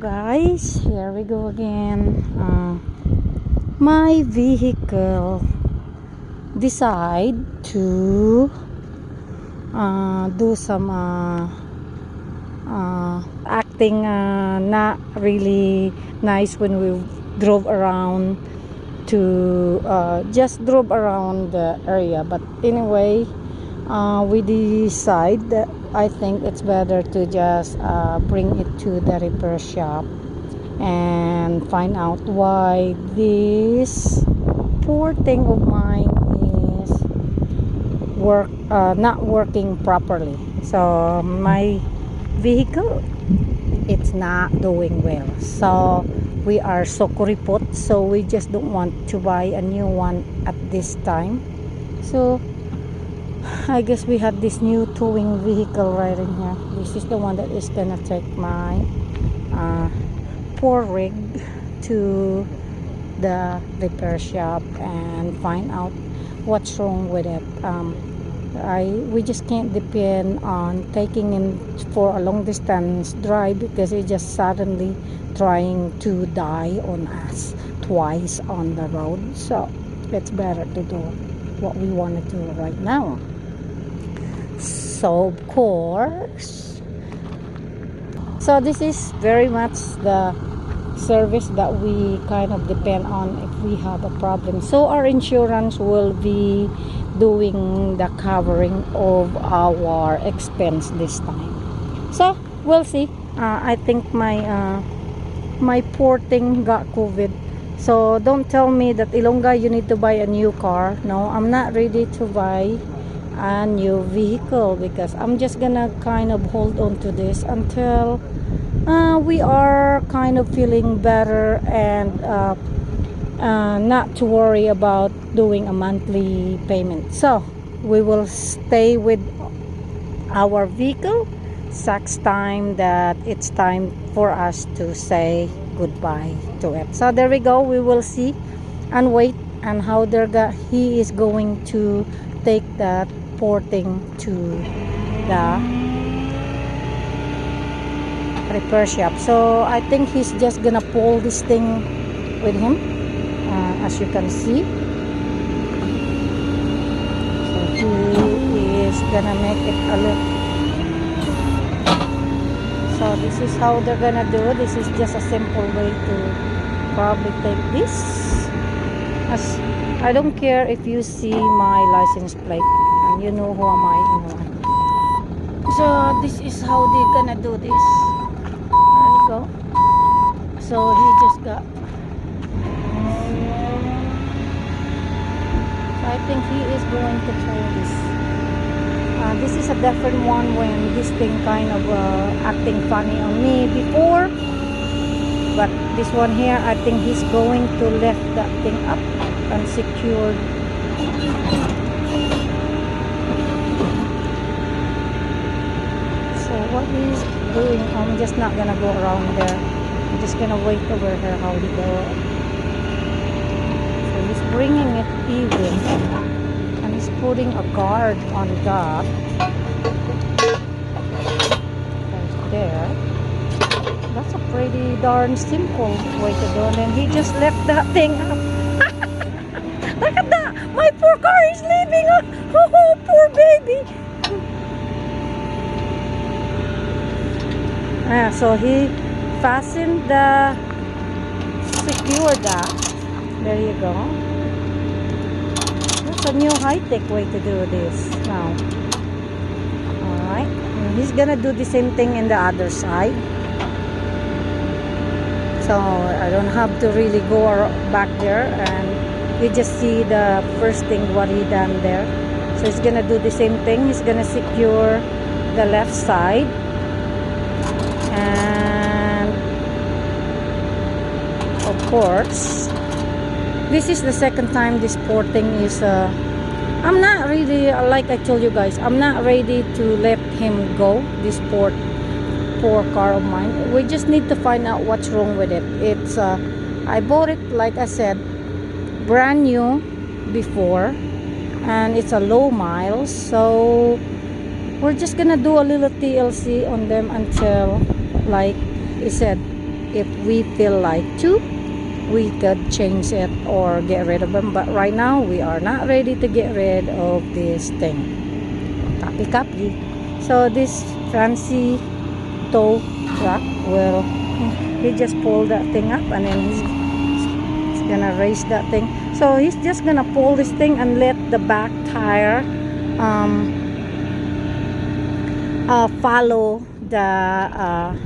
guys, here we go again. My vehicle decide to do some acting not really nice when we drove around to just drove around the area. But anyway, we decide that I think it's better to just bring it to the repair shop and find out why this poor thing of mine is not working properly. So my vehicle, it's not doing well, so we are so kuripot, so we just don't want to buy a new one at this time. So I guess we had this new towing vehicle right in here. This is the one that is gonna take my poor rig to the repair shop and find out what's wrong with it. We just can't depend on taking him for a long distance drive because he just suddenly trying to die on us twice on the road. So it's better to do what we want to do right now. So of course, so this is very much the service that we kind of depend on if we have a problem. So our insurance will be doing the covering of our expense this time. So we'll see. I think my poor thing got COVID. So don't tell me that Ilongga you need to buy a new car. No, I'm not ready to buy a new vehicle because I'm just gonna kind of hold on to this until we are kind of feeling better and not to worry about doing a monthly payment. So we will stay with our vehicle. Sucks time that it's time for us to say goodbye to it. So there we go. We will see and wait and how he is going to take that poor thing to the repair shop. So I think he's just gonna pull this thing with him, as you can see. So he is gonna make it a little. So this is how they're gonna do. This is just a simple way to probably take this. As I don't care if you see my license plate and you know who am I, you know. So this is how they're gonna do this. There you go. So he just got. So I think he is going to try this. This is a different one when this thing kind of acting funny on me before. But this one here, I think he's going to lift that thing up and secure. So what he's doing, I'm just not gonna go around there. I'm just gonna wait over here how he go. So he's bringing it even, and he's putting a guard on that. Right there. That's a pretty darn simple way to do it. And he just left that thing up. Look at that! My poor car is leaving! Oh, poor baby! So he fastened secure that. There you go. That's a new high-tech way to do this now. Alright. He's gonna do the same thing in the other side. So I don't have to really go back there, and you just see the first thing what he done there. So he's gonna do the same thing. He's gonna secure the left side, and of course this is the second time this poor thing is I'm not really, like I told you guys, I'm not ready to let him go, this poor car of mine. We just need to find out what's wrong with it. It's I bought it, like I said, brand new before, and it's a low miles, so we're just gonna do a little TLC on them until, like he said, if we feel like to, we could change it or get rid of them, but right now we are not ready to get rid of this thing. Copy. So this fancy tow truck will, he just pulled that thing up, and then he's gonna raise that thing. So he's just gonna pull this thing and let the back tire follow the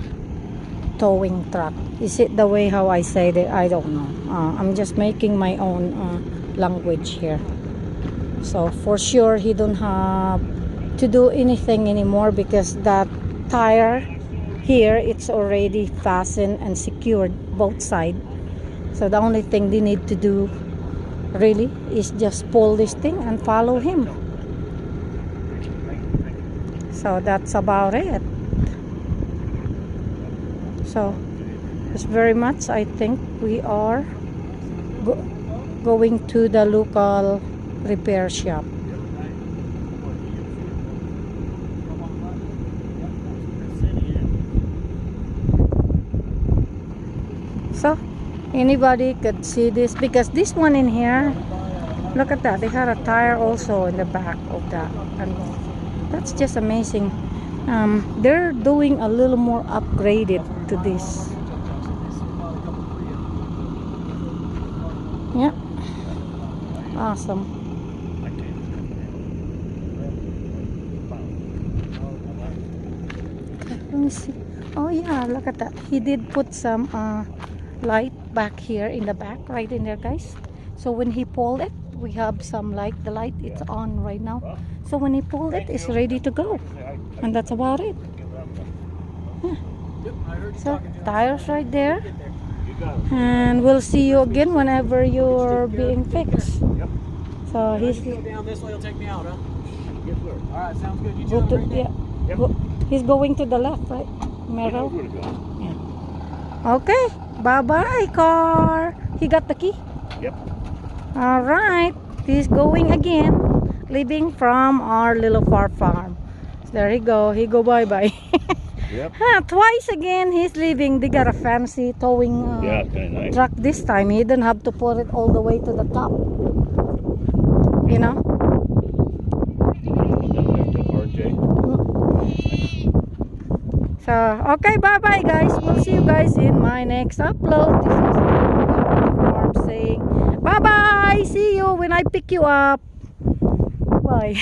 towing truck. Is it the way how I say it? I don't know. I'm just making my own language here. So for sure he don't have to do anything anymore, because that tire here, it's already fastened and secured both sides. So the only thing they need to do really is just pull this thing and follow him. So that's about it. So it's very much, I think we are going to the local repair shop. So anybody could see this, because this one in here, look at that, they had a tire also in the back of that, and that's just amazing. They're doing a little more upgraded to this. Yeah, awesome. Let me see. Oh yeah, look at that. He did put some light back here in the back, right in there, guys. So when he pulled it, we have some light. The light, it's on right now. So when he pulled it, it's ready to go, and that's about it. Yeah. So tires right there, and we'll see you again whenever you're being fixed. So he's down this way, will take me out, huh? Yes, sir. All right, sounds good. You go to, right yeah. Yep. He's going to the left, right? Meryl? Yeah. Okay. Bye-bye, car. He got the key? Yep. All right. He's going again, leaving from our little farm. There he go. He go bye-bye. Yep. Twice again he's leaving. They got a fancy towing Yeah, it's kind of nice. truck this time. He didn't have to put it all the way to the top. You know? So, okay, bye-bye guys. We'll see you guys in my next upload. This is the farm saying bye-bye. See you when I pick you up. Bye.